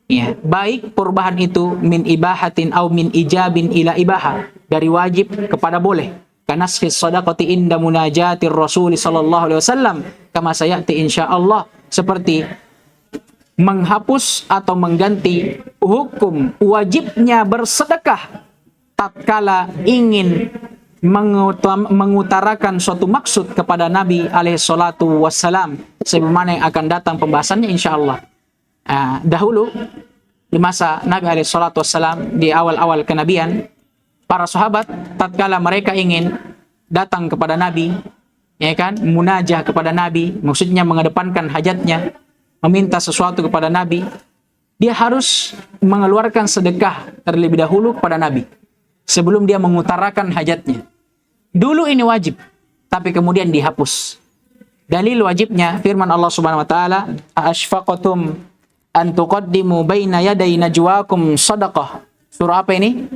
Ya, baik perubahan itu min ibahatin au min ijabin ila ibahah, dari wajib kepada boleh. Kanaskhis shadaqati inda munajatir Rasul sallallahu alaihi wasallam, kama sayati insyaallah, seperti menghapus atau mengganti hukum wajibnya bersedekah tatkala ingin mengutarakan suatu maksud kepada Nabi alaihi salatu wassalam, sebagaimana yang akan datang pembahasannya insyaallah. Dahulu di masa Nabi alaihi salatu wassalam, di awal-awal kenabian, para sahabat tatkala mereka ingin datang kepada Nabi, ya kan, munajah kepada Nabi, maksudnya mengedepankan hajatnya, meminta sesuatu kepada Nabi, dia harus mengeluarkan sedekah terlebih dahulu kepada Nabi sebelum dia mengutarakan hajatnya. Dulu ini wajib, tapi kemudian dihapus. Dalil wajibnya firman Allah Subhanahu wa taala, "Ashfaqatum an tuqaddimu baina yaday najwakum shadaqah." Surah apa ini?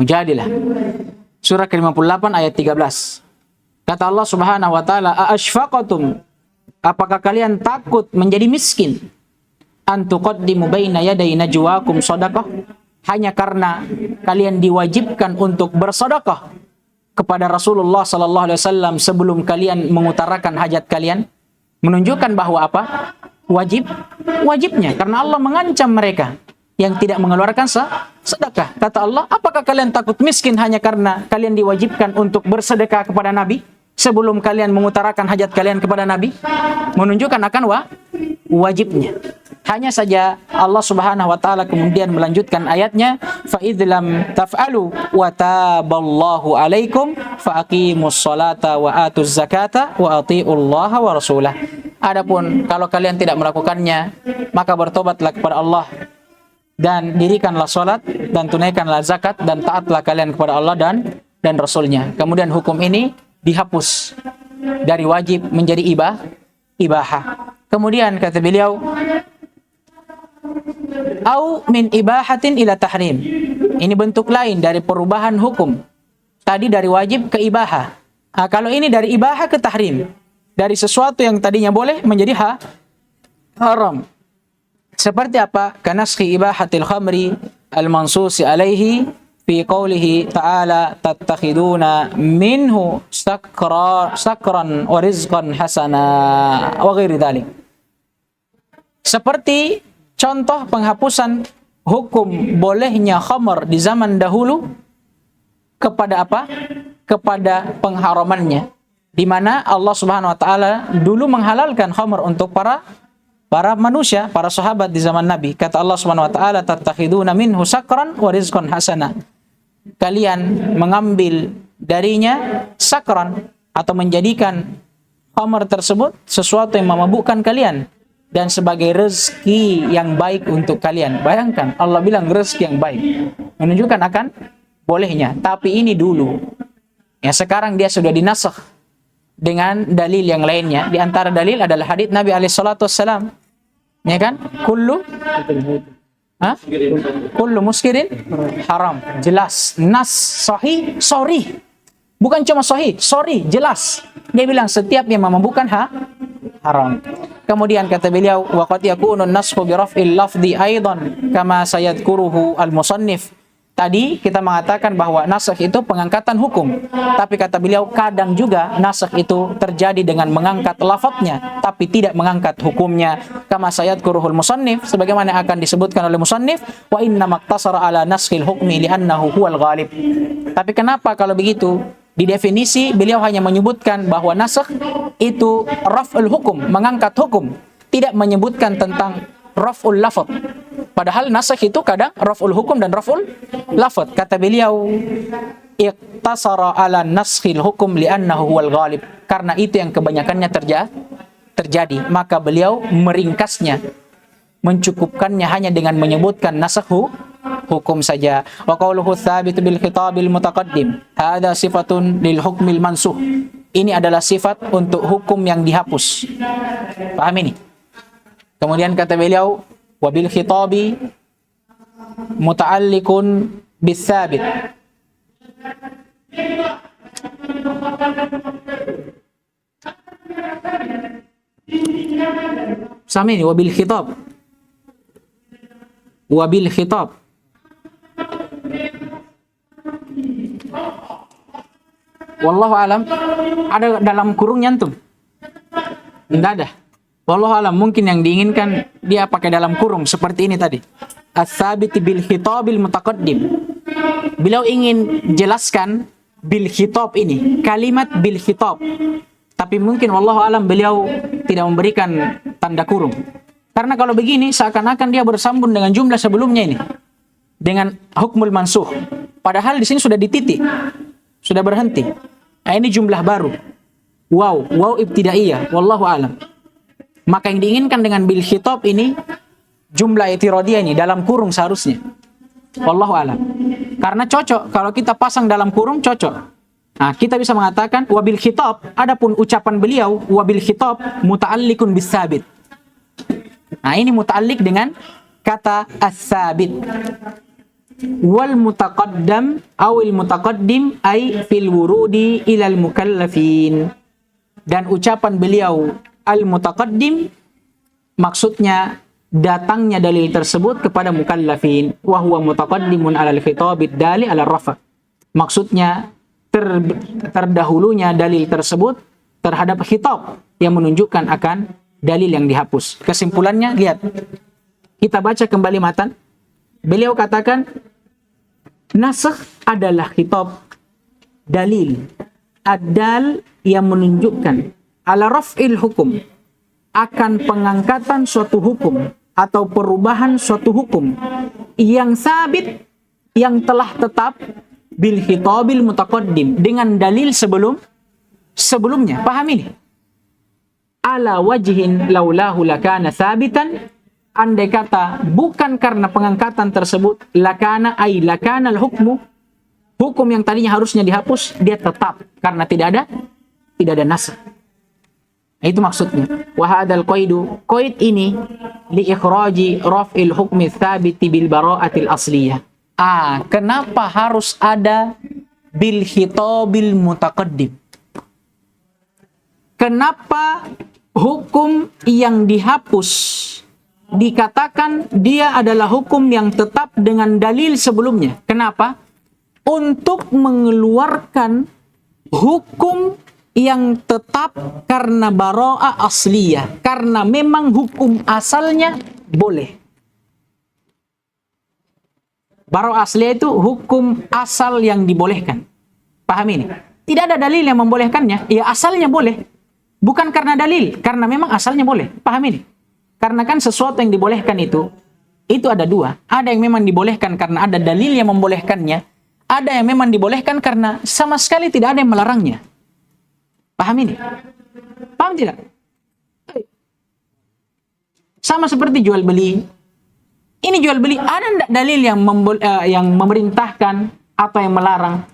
Mujadilah. surah ke-58 ayat 13. Kata Allah Subhanahu wa taala, "Aashfaqatum?" Apakah kalian takut menjadi miskin? An tuqaddimu baina yaday najwakum shadaqah? Hanya karena kalian diwajibkan untuk bersedekah kepada Rasulullah sallallahu alaihi wasallam sebelum kalian mengutarakan hajat kalian, menunjukkan bahwa apa? Wajibnya, karena Allah mengancam mereka yang tidak mengeluarkan sedekah. Kata Allah, apakah kalian takut miskin hanya karena kalian diwajibkan untuk bersedekah kepada Nabi sebelum kalian mengutarakan hajat kalian kepada Nabi? Menunjukkan akan wajibnya. Hanya saja Allah Subhanahu wa taala kemudian melanjutkan ayatnya, fa idlam taf'alu wa taballahu alaikum fa aqimus salata wa atuz zakata wa atiullaha wa rasulah. Adapun kalau kalian tidak melakukannya, maka bertobatlah kepada Allah dan dirikanlah salat dan tunaikanlah zakat dan taatlah kalian kepada Allah dan Rasulnya. Kemudian hukum ini dihapus dari wajib menjadi ibahah. Kemudian kata beliau, au min ibahatin ila tahrim. Ini bentuk lain dari perubahan hukum. Tadi dari wajib ke ibahah. Kalau ini dari ibahah ke tahrim. Dari sesuatu yang tadinya boleh menjadi haram. Seperti apa? Kanaskhi ibahatil khamri al-mansusi alaihi fi qawlihi ta'ala tattakhiduna minhu sakran wa rizqan hasana wa ghairi dhalik. Seperti contoh penghapusan hukum bolehnya khamar di zaman dahulu kepada apa? Kepada pengharamannya. Di mana Allah Subhanahu wa taala dulu menghalalkan khamar untuk para manusia, para sahabat di zaman Nabi. Kata Allah Subhanahu wa taala, tattakhiduna minhu sakran wa rizqan hasana. Kalian mengambil darinya sakran atau menjadikan khamar tersebut sesuatu yang memabukkan kalian dan sebagai rezeki yang baik untuk kalian. Bayangkan, Allah bilang rezeki yang baik. Menunjukkan akan bolehnya. Tapi ini dulu. Ya, sekarang dia sudah dinasakh dengan dalil yang lainnya. Di antara dalil adalah hadits Nabi alaihi salatu wassalam. Ya kan? Kullu muskirin haram. Jelas. Nas sahih, sorry. Bukan cuma sahih, sorry, jelas. Dia bilang setiap yang memabukkan haram. Kemudian kata beliau, wa qad yakunu an-nasxu bi raf'il lafdhi aidan kama sayadhkuruhu al-musannif. Tadi kita mengatakan bahwa nasakh itu pengangkatan hukum. Tapi kata beliau, kadang juga nasakh itu terjadi dengan mengangkat lafadznya, tapi tidak mengangkat hukumnya. Kama sayadhkuruhul musannif, sebagaimana akan disebutkan oleh musannif, wa inna maktasara ala naskhil hukmi li'annahu huwal ghalib. Tapi kenapa kalau begitu? Di definisi beliau hanya menyebutkan bahwa nasakh itu raf'ul hukum, mengangkat hukum. Tidak menyebutkan tentang raf'ul lafadz. Padahal nasakh itu kadang raf'ul hukum dan raf'ul lafadz. Kata beliau, iqtasara ala naskhil hukum li'annahu huwal ghalib. Karena itu yang kebanyakannya terjadi. Maka beliau meringkasnya, mencukupkannya hanya dengan menyebutkan nasakh hukum saja. Wa qawluhu tsabitu bil khitabil mutaqaddim. Hadza sifatun lil hukmil mansuh. Ini adalah sifat untuk hukum yang dihapus. Paham ini? Kemudian kata beliau, wabil khitabi muta'alliqun bis-sabit. Sama ini, wabil khitab. Wabil khitab. Wallahu alam. Ada dalam kurung nyantum? Tidak ada. Wallahu alam, mungkin yang diinginkan dia pakai dalam kurung seperti ini tadi. Ats-tsabit bil khitabil mutaqaddim. Beliau ingin jelaskan bil khitab ini, kalimat bil khitab. Tapi mungkin wallahu alam beliau tidak memberikan tanda kurung. Karena kalau begini seakan-akan dia bersambung dengan jumlah sebelumnya ini. Dengan hukmul mansuh. Padahal di sini sudah dititik. Sudah berhenti. Nah, ini jumlah baru. Wow ibtidaiyah, wallahu alam. Maka yang diinginkan dengan bil khitab ini jumlah i'tiradiyah ini dalam kurung seharusnya. Wallahu alam. Karena cocok kalau kita pasang dalam kurung cocok. Nah, kita bisa mengatakan wabil khitab, adapun ucapan beliau wabil khitab muta'alliqun bis sabit. Nah, ini muta'alliq dengan kata as-sabit. wal mutaqaddam awil mutaqaddim ay fil wurudi ilal mukallafin. Dan ucapan beliau al mutaqaddim maksudnya datangnya dalil tersebut kepada mukallafin, wa huwa mutaqaddimun alal khitabid dali ala rafa. Maksudnya terdahulunya dalil tersebut terhadap khitab yang menunjukkan akan dalil yang dihapus. Kesimpulannya, lihat. Kita baca kembali matan. Beliau katakan nasakh adalah khitab dalil ad-dal yang menunjukkan ala raf'il hukum, akan pengangkatan suatu hukum atau perubahan suatu hukum yang sabit, yang telah tetap bil khitabil mutaqaddim, dengan dalil sebelumnya. Paham ini? Ala wajhin laulahu lakana sabitan, andai kata bukan karena pengangkatan tersebut, lakana ay lakana al-hukmu, hukum yang tadinya harusnya dihapus, dia tetap karena tidak ada nasakh. Itu maksudnya. Wa hadzal qaidu, qaid ini li ikhraji raf'il hukmi tsabiti bil bara'atil asliyah. Kenapa harus ada bil khitabil mutaqaddim? Kenapa hukum yang dihapus dikatakan dia adalah hukum yang tetap dengan dalil sebelumnya? Kenapa? Untuk mengeluarkan hukum yang tetap karena bara'ah asliyah, karena memang hukum asalnya boleh. Bara'ah asliyah itu hukum asal yang dibolehkan. Paham ini? Tidak ada dalil yang membolehkannya, ya asalnya boleh. Bukan karena dalil, karena memang asalnya boleh. Paham ini? Karena kan sesuatu yang dibolehkan itu ada dua. Ada yang memang dibolehkan karena ada dalil yang membolehkannya, ada yang memang dibolehkan karena sama sekali tidak ada yang melarangnya. Paham ini? Paham tidak? Sama seperti jual beli. Ini jual beli, ada tidak dalil yang memerintahkan atau yang melarang?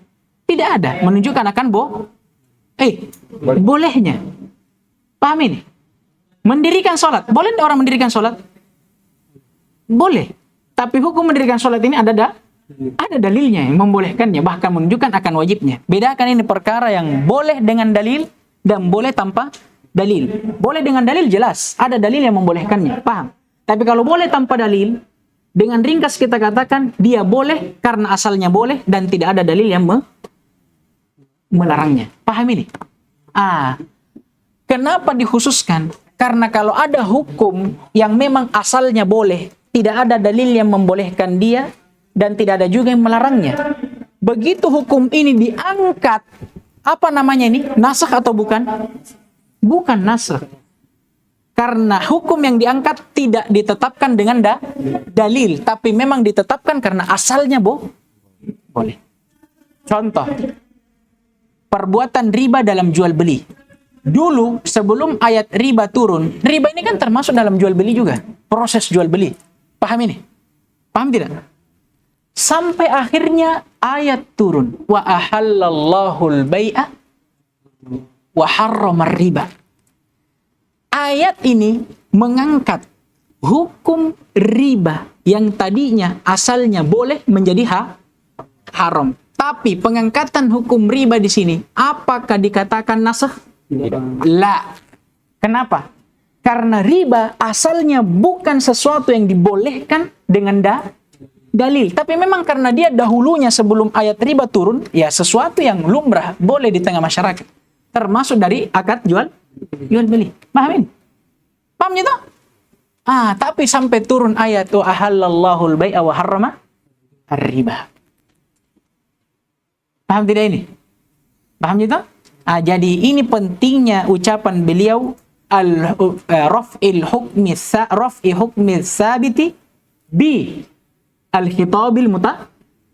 Tidak ada. Menunjukkan akan bolehnya. Paham ini? Mendirikan sholat. Boleh tidak orang mendirikan sholat? Boleh. Tapi hukum mendirikan sholat ini ada dalilnya yang membolehkannya, bahkan menunjukkan akan wajibnya. Bedakan ini perkara yang boleh dengan dalil dan boleh tanpa dalil. Boleh dengan dalil jelas, ada dalil yang membolehkannya, paham? Tapi kalau boleh tanpa dalil, dengan ringkas kita katakan dia boleh karena asalnya boleh dan tidak ada dalil yang melarangnya. Paham ini? Kenapa dikhususkan? Karena kalau ada hukum yang memang asalnya boleh, tidak ada dalil yang membolehkan dia dan tidak ada juga yang melarangnya. Begitu hukum ini diangkat, apa namanya ini? Nasakh atau bukan? Bukan nasakh. Karena hukum yang diangkat tidak ditetapkan dengan dalil, tapi memang ditetapkan karena asalnya boleh. Contoh, perbuatan riba dalam jual beli. Dulu sebelum ayat riba turun, riba ini kan termasuk dalam jual beli juga, proses jual beli. Paham ini? Paham tidak? Sampai akhirnya ayat turun, wa ahallallahul bai'a wa harramar riba. Ayat ini mengangkat hukum riba yang tadinya asalnya boleh menjadi haram. Tapi pengangkatan hukum riba di sini, apakah dikatakan nasakh? La. Kenapa? Karena riba asalnya bukan sesuatu yang dibolehkan dengan dalil. Tapi memang karena dia dahulunya sebelum ayat riba turun, ya sesuatu yang lumrah boleh di tengah masyarakat. Termasuk dari akad jual beli. Pahamin? Paham gitu? Tapi sampai turun ayat wa ahallallahul bai'a wa harrama ar-riba. Paham tidak ini? Paham gitu? Jadi ini pentingnya ucapan beliau raf'i hukmi sabiti bi al-khitabil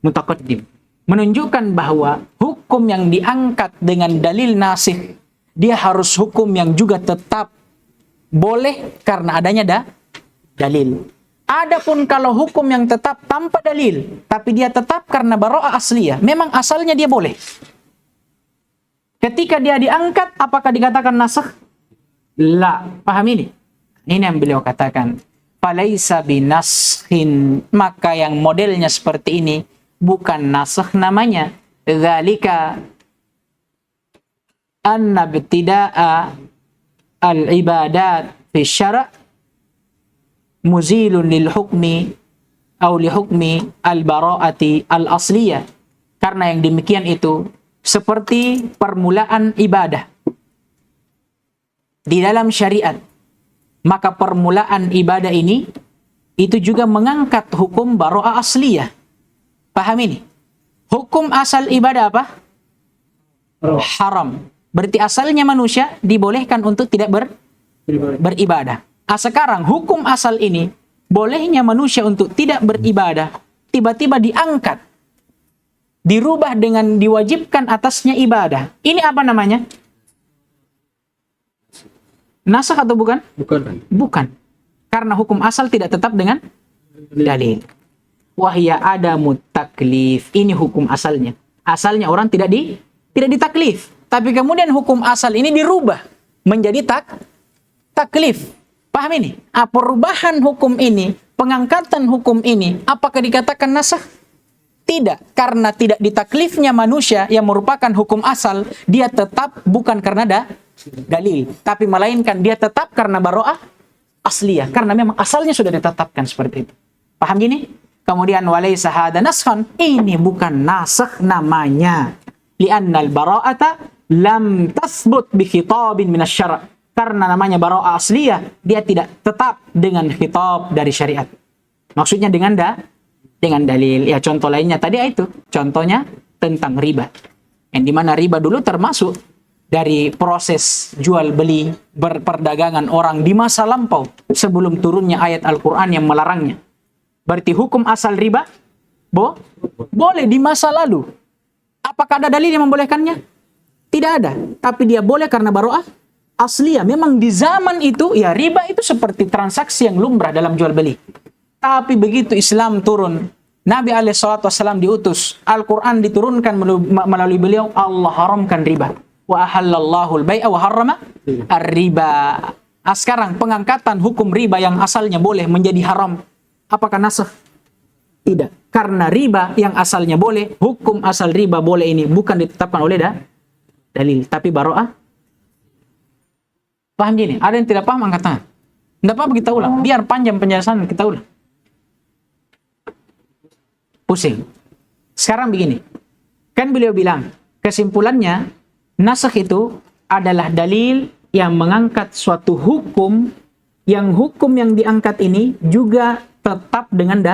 mutaqaddim. Menunjukkan bahwa hukum yang diangkat dengan dalil nasikh, dia harus hukum yang juga tetap boleh karena adanya dalil. Adapun kalau hukum yang tetap tanpa dalil, tapi dia tetap karena bara'ah asliyah, memang asalnya dia boleh. Ketika dia diangkat, apakah dikatakan nasakh? La. Paham ini? Ini yang beliau katakan. falaisa binaskhin, maka yang modelnya seperti ini bukan nasakh namanya. Dzalika anna ibtida'a al-ibadat fi syara' muzilun lil hukmi atau li hukmi al-bara'ati al-asliyah. Karena yang demikian itu seperti permulaan ibadah di dalam syariat, maka permulaan ibadah ini itu juga mengangkat hukum bara'ah asliyah. Paham ini? Hukum asal ibadah apa? Haram. Berarti asalnya manusia dibolehkan untuk tidak beribadah. Sekarang hukum asal ini, bolehnya manusia untuk tidak beribadah, tiba-tiba diangkat, dirubah dengan diwajibkan atasnya ibadah. Ini apa namanya? Nasakh atau bukan? Bukan. Karena hukum asal tidak tetap dengan dalil. Wahya adamut taklif. Ini hukum asalnya. Asalnya orang tidak ditaklif. Tapi kemudian hukum asal ini dirubah menjadi taklif. Paham ini? Perubahan hukum ini, pengangkatan hukum ini, apakah dikatakan nasakh? Tidak. Karena tidak ditaklifnya manusia yang merupakan hukum asal, dia tetap bukan karena dalil, tapi melainkan dia tetap karena bara'ah asliyah, karena memang asalnya sudah ditetapkan seperti itu. Paham gini? Kemudian walaysa hada naskhan, ini bukan nasakh namanya. Li'annal bara'ata lam tasbut bi khitabin minasyara'. Karena namanya bara'ah asliyah, dia tidak tetap dengan khitab dari syariat. Maksudnya dengan dalil. Ya contoh lainnya tadi itu. Contohnya tentang riba. Yang dimana riba dulu termasuk dari proses jual beli berperdagangan orang di masa lampau sebelum turunnya ayat Al-Quran yang melarangnya. Berarti hukum asal riba boleh di masa lalu. Apakah ada dalil yang membolehkannya? Tidak ada. Tapi dia boleh karena bara'ah asliyah. Memang di zaman itu ya riba itu seperti transaksi yang lumrah dalam jual beli. Tapi begitu Islam turun, Nabi SAW diutus, Al-Quran diturunkan melalui beliau, Allah haramkan riba. Wa ahallallahu al-bai'a wa harrama ar-riba. Sekarang pengangkatan hukum riba yang asalnya boleh menjadi haram. Apakah nasakh? Tidak. Karena riba yang asalnya boleh, hukum asal riba boleh ini bukan ditetapkan oleh dalil, tapi bara'ah. Paham gini? Ada yang tidak paham angkat tangan. Tidak apa-apa kita ulang. Biar panjang penjelasan kita ulang. Pusing. Sekarang begini. Kan beliau bilang, kesimpulannya nasakh itu adalah dalil yang mengangkat suatu hukum, yang hukum yang diangkat ini juga tetap dengan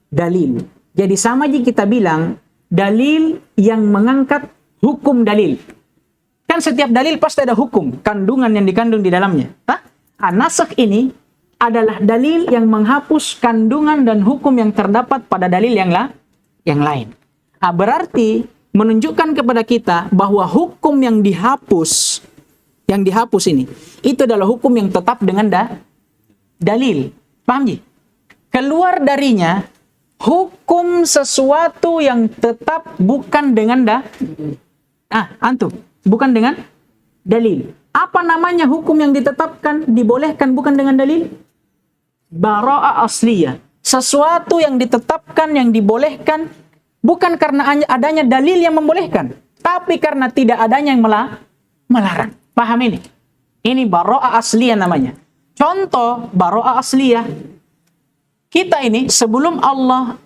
dalil. Jadi sama aja kita bilang dalil yang mengangkat hukum dalil. Kan setiap dalil pasti ada hukum, kandungan yang dikandung di dalamnya. Nasakh ini adalah dalil yang menghapus kandungan dan hukum yang terdapat pada dalil yang lain. Berarti menunjukkan kepada kita bahwa hukum yang dihapus ini, itu adalah hukum yang tetap dengan dalil. Paham ji? Keluar darinya hukum sesuatu yang tetap bukan dengan bukan dengan dalil. Apa namanya hukum yang ditetapkan, dibolehkan bukan dengan dalil? Bara'ah asliyah. Sesuatu yang ditetapkan, yang dibolehkan bukan karena adanya dalil yang membolehkan, tapi karena tidak adanya yang melarang. Paham ini? Ini bara'ah asliyah namanya. Contoh bara'ah asliyah. Kita ini sebelum Allah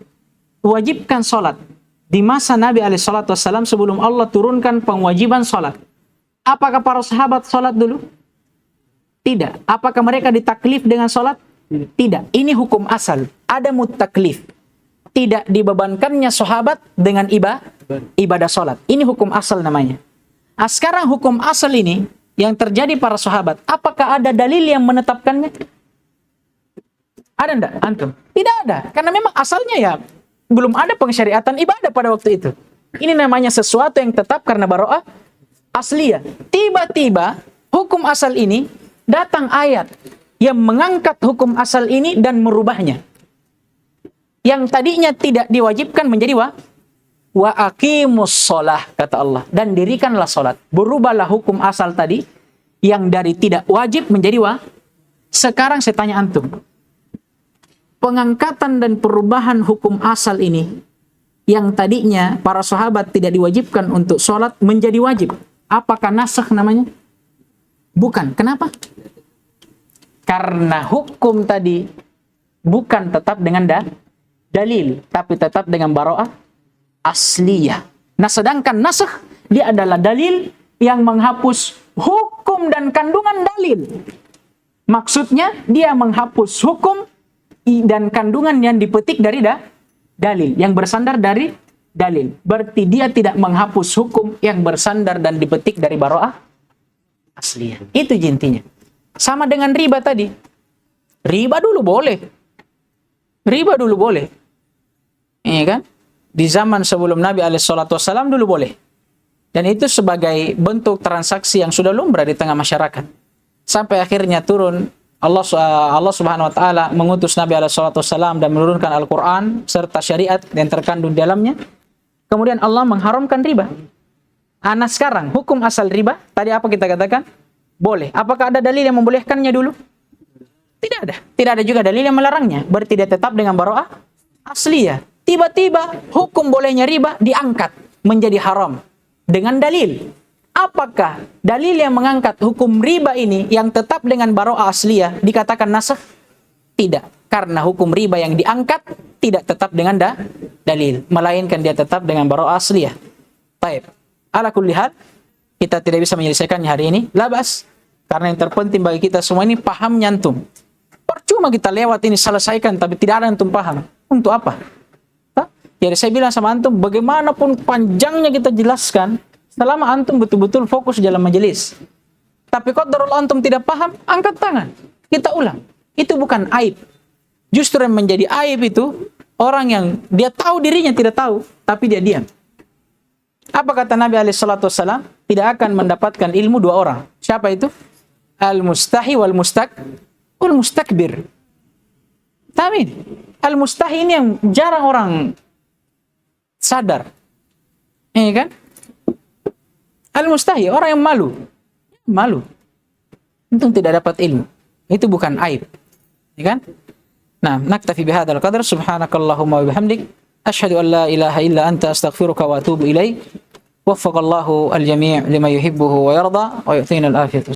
wajibkan sholat, di masa Nabi SAW sebelum Allah turunkan penwajiban sholat, apakah para sahabat sholat dulu? Tidak. Apakah mereka ditaklif dengan sholat? Tidak. Ini hukum asal. Ada mutaklif. Tidak dibebankannya sahabat dengan ibadah sholat. Ini hukum asal namanya. Sekarang hukum asal ini yang terjadi para sahabat, apakah ada dalil yang menetapkannya? Ada enggak antum? Tidak ada. Karena memang asalnya ya belum ada pensyariatan ibadah pada waktu itu. Ini namanya sesuatu yang tetap karena bara'ah asliyah. Tiba-tiba hukum asal ini datang ayat yang mengangkat hukum asal ini dan merubahnya. Yang tadinya tidak diwajibkan menjadi wa aqimus shalah, kata Allah, dan dirikanlah salat. Berubahlah hukum asal tadi yang dari tidak wajib menjadi Sekarang saya tanya antum, pengangkatan dan perubahan hukum asal ini, yang tadinya para sahabat tidak diwajibkan untuk sholat menjadi wajib. Apakah nasakh namanya? Bukan. Kenapa? Karena hukum tadi bukan tetap dengan dalil, tapi tetap dengan bara'ah asliyah. Nah, sedangkan nasakh dia adalah dalil yang menghapus hukum dan kandungan dalil. Maksudnya dia menghapus hukum dan kandungan yang dipetik dari dalil, yang bersandar dari dalil. Berarti dia tidak menghapus hukum yang bersandar dan dipetik dari bara'ah asliyah. Itu intinya. Sama dengan riba tadi. Riba dulu boleh. Riba dulu boleh. Iya kan? Di zaman sebelum Nabi SAW dulu boleh. Dan itu sebagai bentuk transaksi yang sudah lumrah di tengah masyarakat. Sampai akhirnya turun Allah Subhanahu wa taala mengutus Nabi SAW dan menurunkan Al-Qur'an serta syariat yang terkandung di dalamnya. Kemudian Allah mengharamkan riba. Nah, sekarang hukum asal riba tadi apa kita katakan? Boleh. Apakah ada dalil yang membolehkannya dulu? Tidak ada. Tidak ada juga dalil yang melarangnya. Berarti dia tetap dengan bara'ah asliyah. Tiba-tiba hukum bolehnya riba diangkat menjadi haram dengan dalil. Apakah dalil yang mengangkat hukum riba ini yang tetap dengan bara'ah asliyah dikatakan nasakh? Tidak. Karena hukum riba yang diangkat tidak tetap dengan dalil, melainkan dia tetap dengan bara'ah asliyah. Baik. Ala kulli hal, kita tidak bisa menyelesaikannya hari ini. Labas. Karena yang terpenting bagi kita semua ini pahamnya antum. Percuma kita lewat ini selesaikan tapi tidak ada antum paham. Untuk apa? Jadi saya bilang sama antum, bagaimanapun panjangnya kita jelaskan, selama antum betul-betul fokus dalam majelis. Tapi qadarul antum tidak paham, angkat tangan. Kita ulang. Itu bukan aib. Justru yang menjadi aib itu orang yang dia tahu dirinya tidak tahu, tapi dia diam. Apa kata Nabi SAW? Tidak akan mendapatkan ilmu dua orang. Siapa itu? Al-mustahi wal mustakbir. Tamin. Al-mustahi ini yang jarang orang sadar. Iya kan? Al-mustahi, orang yang malu. Malu. Untung tidak dapat ilmu. Itu bukan aib. Iya kan? Nah, naktafi bihadzal qadar. Subhanakallahumma wa bihamdik. Asyhadu an la ilaha illa anta astaghfiruka wa atubu ilaik. Waffaqallahu al-jami' lima yuhibbuhu wa yarda wa yu'tina al-afiyata.